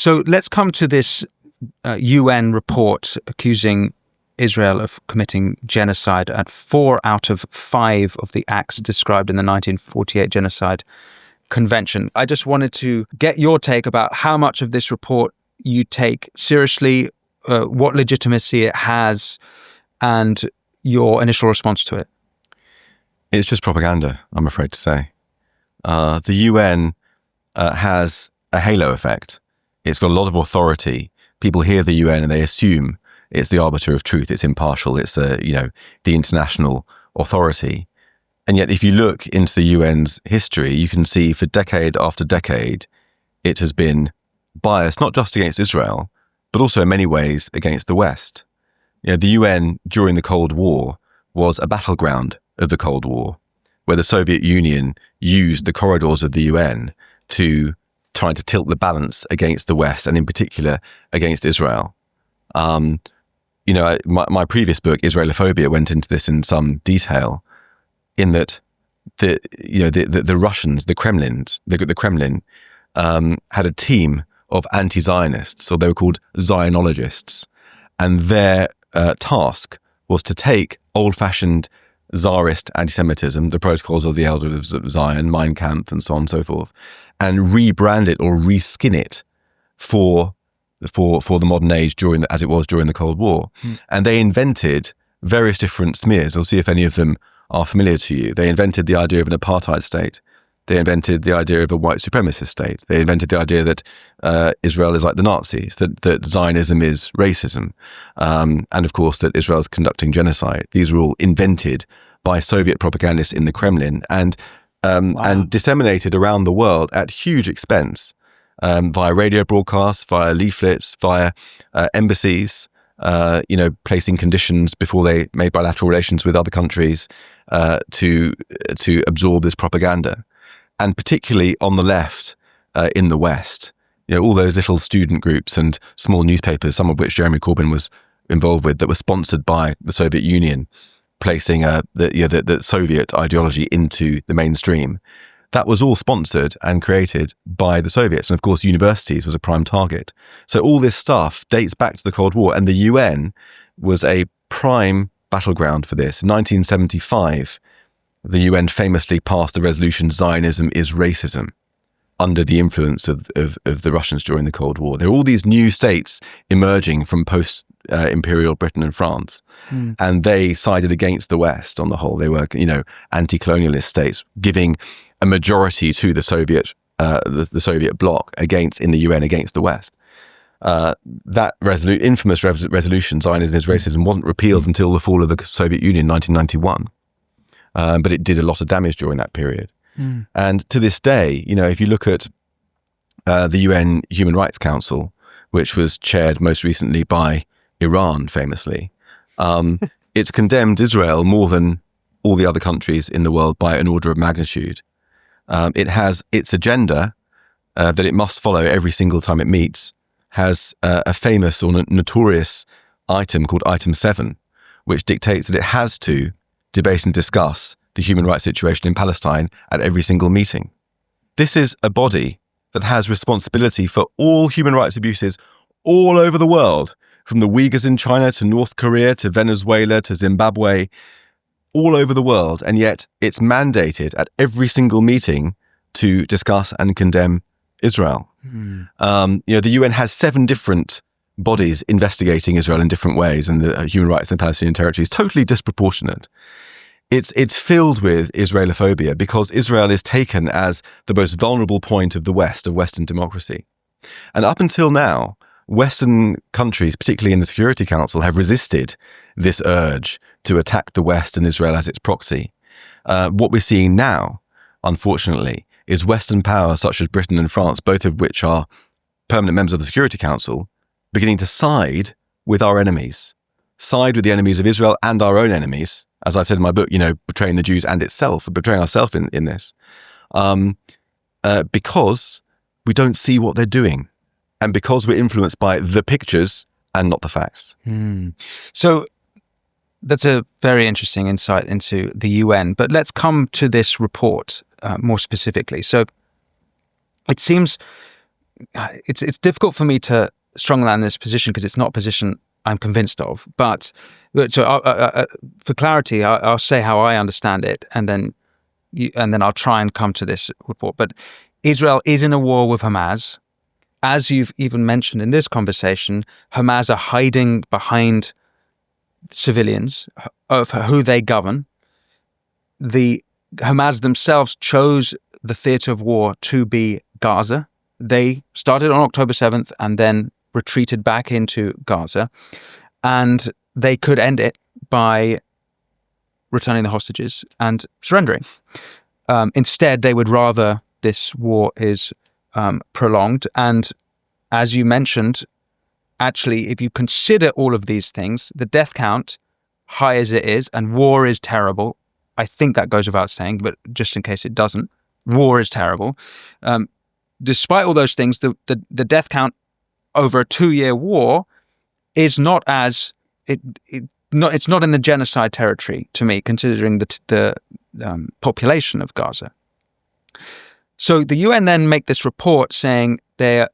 So let's come to this UN report accusing Israel of committing genocide at 4 out of 5 of the acts described in the 1948 Genocide Convention. I just wanted to get your take about how much of this report you take seriously, what legitimacy it has, and your initial response to it. It's just propaganda, I'm afraid to say. The UN has a halo effect. It's got a lot of authority. People hear the UN and they assume it's the arbiter of truth. It's impartial. It's the international authority. And yet, if you look into the UN's history, you can see for decade after decade, it has been biased not just against Israel, but also in many ways against the West. The UN during the Cold War was a battleground of the Cold War, where the Soviet Union used the corridors of the UN to try to tilt the balance against the West, and in particular against Israel. My previous book, Israelophobia, went into this in some detail, in that the Russians, the Kremlin had a team of anti-Zionists, or they were called Zionologists, and their task was to take old-fashioned Tsarist anti-Semitism, the Protocols of the Elders of Zion, Mein Kampf, and so on and so forth, and rebrand it or reskin it for the modern age as it was during the Cold War. And they invented various different smears. I'll see if any of them are familiar to you. They invented the idea of an apartheid state. They invented the idea of a white supremacist state. They invented the idea that Israel is like the Nazis, that Zionism is racism, and of course that Israel is conducting genocide. These were all invented by Soviet propagandists in the Kremlin and disseminated around the world at huge expense, via radio broadcasts, via leaflets, via embassies, placing conditions before they made bilateral relations with other countries to absorb this propaganda. And particularly on the left, in the West, all those little student groups and small newspapers, some of which Jeremy Corbyn was involved with, that were sponsored by the Soviet Union, placing the Soviet ideology into the mainstream. That was all sponsored and created by the Soviets. And of course, universities was a prime target. So all this stuff dates back to the Cold War, and the UN was a prime battleground for this. In 1975, the UN famously passed the resolution, Zionism is racism, under the influence of the Russians during the Cold War. There are all these new states emerging from post-imperial Britain and France, and they sided against the West on the whole. They were, anti-colonialist states, giving a majority to the Soviet bloc in the UN against the West. That infamous resolution, Zionism is racism, wasn't repealed until the fall of the Soviet Union in 1991. But it did a lot of damage during that period. And to this day, if you look at the UN Human Rights Council, which was chaired most recently by Iran, famously, it's condemned Israel more than all the other countries in the world by an order of magnitude. It has its agenda that it must follow every single time it meets, has a famous or notorious item called Item 7, which dictates that it has to debate and discuss the human rights situation in Palestine at every single meeting. This is a body that has responsibility for all human rights abuses all over the world, from the Uyghurs in China to North Korea to Venezuela to Zimbabwe, all over the world, and yet it's mandated at every single meeting to discuss and condemn Israel. The UN has 7 different bodies investigating Israel in different ways, and the human rights in the Palestinian territory is totally disproportionate. It's filled with Israelophobia because Israel is taken as the most vulnerable point of the West, of Western democracy. And up until now, Western countries, particularly in the Security Council, have resisted this urge to attack the West and Israel as its proxy. What we're seeing now, unfortunately, is Western powers such as Britain and France, both of which are permanent members of the Security Council, beginning to side with our enemies, side with the enemies of Israel and our own enemies, as I've said in my book, betraying the Jews and itself, betraying ourselves in this, because we don't see what they're doing, and because we're influenced by the pictures and not the facts. So that's a very interesting insight into the UN, but let's come to this report more specifically. So it seems it's difficult for me to strongly land this position because it's not a position I'm convinced of. But so for clarity, I'll say how I understand it, and then I'll try and come to this report. But Israel is in a war with Hamas. As you've even mentioned in this conversation, Hamas are hiding behind civilians of who they govern. The Hamas themselves chose the theatre of war to be Gaza. They started on October 7th and then retreated back into Gaza. And they could end it by returning the hostages and surrendering. Instead, they would rather this war is prolonged. And as you mentioned, actually, if you consider all of these things, the death count, high as it is, and war is terrible, I think that goes without saying, but just in case it doesn't, war is terrible. Despite all those things, the death count over a 2-year war is not as it's not in the genocide territory to me, considering the population of Gaza. So the UN then make this report saying they're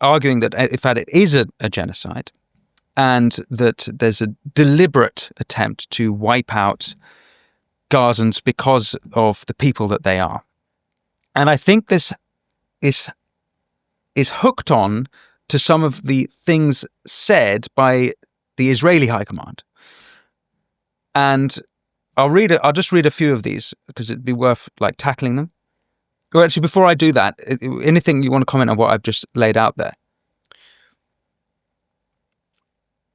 arguing that in fact it is a genocide, and that there's a deliberate attempt to wipe out Gazans because of the people that they are. And I think this is hooked on to some of the things said by the Israeli High Command. And I'll just read a few of these because it'd be worth tackling them. Well, actually, before I do that, anything you want to comment on what I've just laid out there?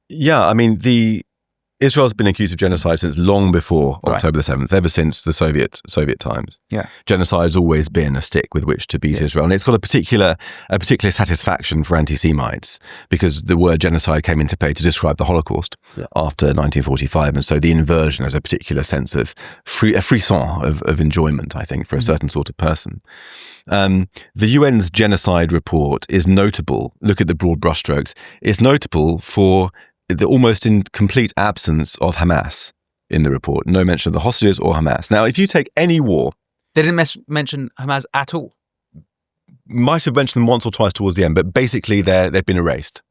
Yeah, I mean, Israel's been accused of genocide since long before October the 7th, ever since the Soviet times. Yeah. Genocide has always been a stick with which to beat Israel. And it's got a particular satisfaction for anti-Semites because the word genocide came into play to describe the Holocaust after 1945. And so the inversion has a particular sense of a frisson of enjoyment, I think, for a certain sort of person. The UN's genocide report is notable. Look at the broad brushstrokes. It's notable for the almost in complete absence of Hamas in the report. No mention of the hostages or Hamas. Now, if you take any war... They didn't mention Hamas at all. Might have mentioned them once or twice towards the end, but basically they've been erased.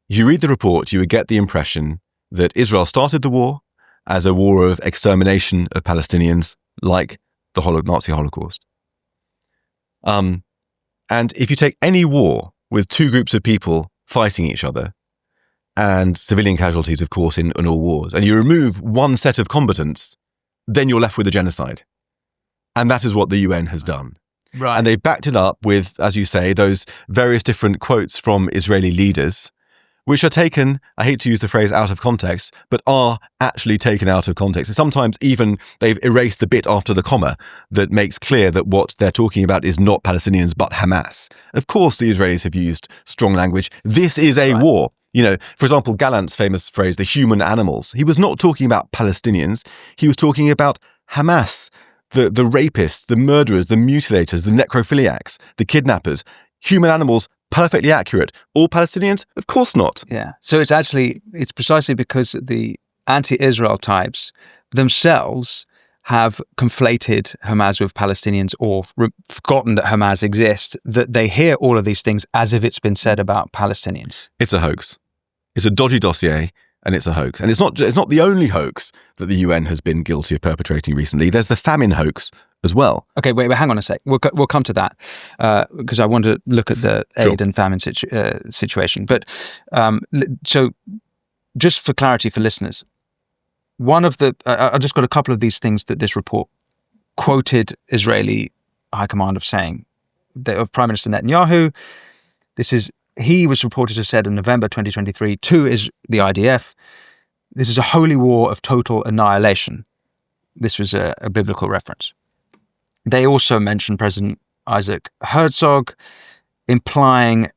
You read the report, you would get the impression that Israel started the war as a war of extermination of Palestinians, like the Nazi Holocaust. And if you take any war with two groups of people fighting each other, and civilian casualties, of course, in all wars, and you remove one set of combatants, then you're left with a genocide. And that is what the UN has done. Right. And they backed it up with, as you say, those various different quotes from Israeli leaders, which are taken, I hate to use the phrase out of context, but are actually taken out of context. And sometimes even they've erased the bit after the comma that makes clear that what they're talking about is not Palestinians, but Hamas. Of course, the Israelis have used strong language. This is a war. You know, for example, Gallant's famous phrase, the human animals. He was not talking about Palestinians. He was talking about Hamas, the rapists, the murderers, the mutilators, the necrophiliacs, the kidnappers. Human animals, perfectly accurate. All Palestinians? Of course not. Yeah. So it's precisely because the anti-Israel types themselves have conflated Hamas with Palestinians or forgotten that Hamas exists, that they hear all of these things as if it's been said about Palestinians. It's a hoax. It's a dodgy dossier, and it's a hoax. And it's not the only hoax that the UN has been guilty of perpetrating recently. There's the famine hoax as well. Okay, wait, hang on a sec. We'll come to that because I want to look at the aid and famine situation. But so just for clarity for listeners, one of the I just got a couple of these things that this report quoted Israeli High Command of saying, of Prime Minister Netanyahu. He was reported to have said in November 2023 to the IDF, this is a holy war of total annihilation. This was a biblical reference. They also mentioned President Isaac Herzog implying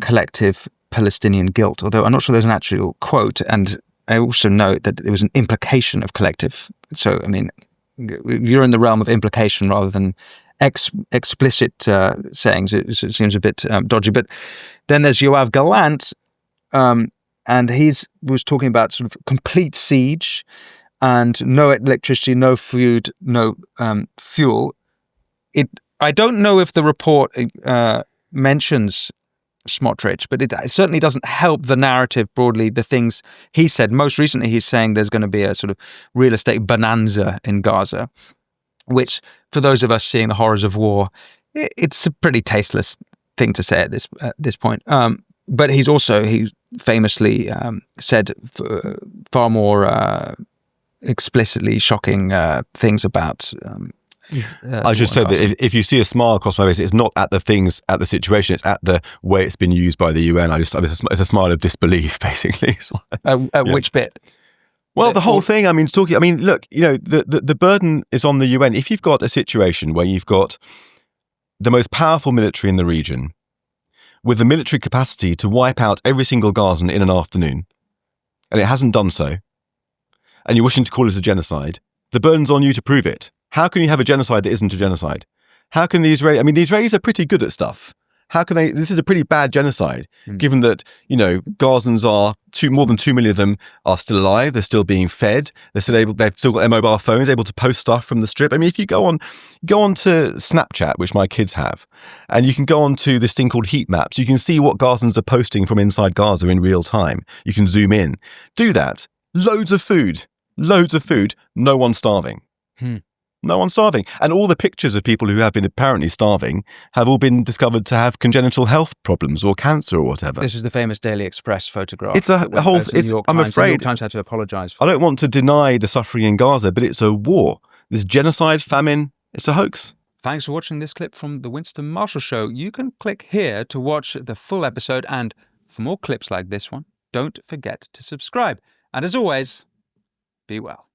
collective Palestinian guilt, although I'm not sure there's an actual quote. And I also note that it was an implication of collective. So, I mean, you're in the realm of implication rather than explicit sayings. It seems a bit dodgy. But then there's Yoav Gallant, and he was talking about sort of complete siege and no electricity, no food, no fuel. I don't know if the report mentions Smotrich, but it certainly doesn't help the narrative broadly. The things he said, most recently, he's saying there's going to be a sort of real estate bonanza in Gaza, which, for those of us seeing the horrors of war, it's a pretty tasteless thing to say at this point. But he famously said far more explicitly shocking things about. I should say that if you see a smile across my face, it's not at the situation, it's at the way it's been used by the UN. It's a smile of disbelief, basically. Which bit? Well, the whole thing. Look, the burden is on the UN. If you've got a situation where you've got the most powerful military in the region, with the military capacity to wipe out every single Gazan in an afternoon, and it hasn't done so, and you're wishing to call it a genocide, the burden's on you to prove it. How can you have a genocide that isn't a genocide? How can the Israelis... the Israelis are pretty good at stuff. How can they... This is a pretty bad genocide, given that, Gazans are... more than 2 million of them are still alive. They're still being fed. They've still got their mobile phones, able to post stuff from the strip. If you go on to Snapchat, which my kids have, and you can go on to this thing called heat maps, you can see what Gazans are posting from inside Gaza in real time. You can zoom in. Do that. Loads of food. No one's starving. No one's starving. And all the pictures of people who have been apparently starving have all been discovered to have congenital health problems or cancer or whatever. This was the famous Daily Express photograph. It's a whole... I'm afraid... The New York Times had to apologise for. I don't want to deny the suffering in Gaza, but it's a war. This genocide, famine, it's a hoax. Thanks for watching this clip from the Winston Marshall Show. You can click here to watch the full episode, and for more clips like this one, don't forget to subscribe. And as always, be well.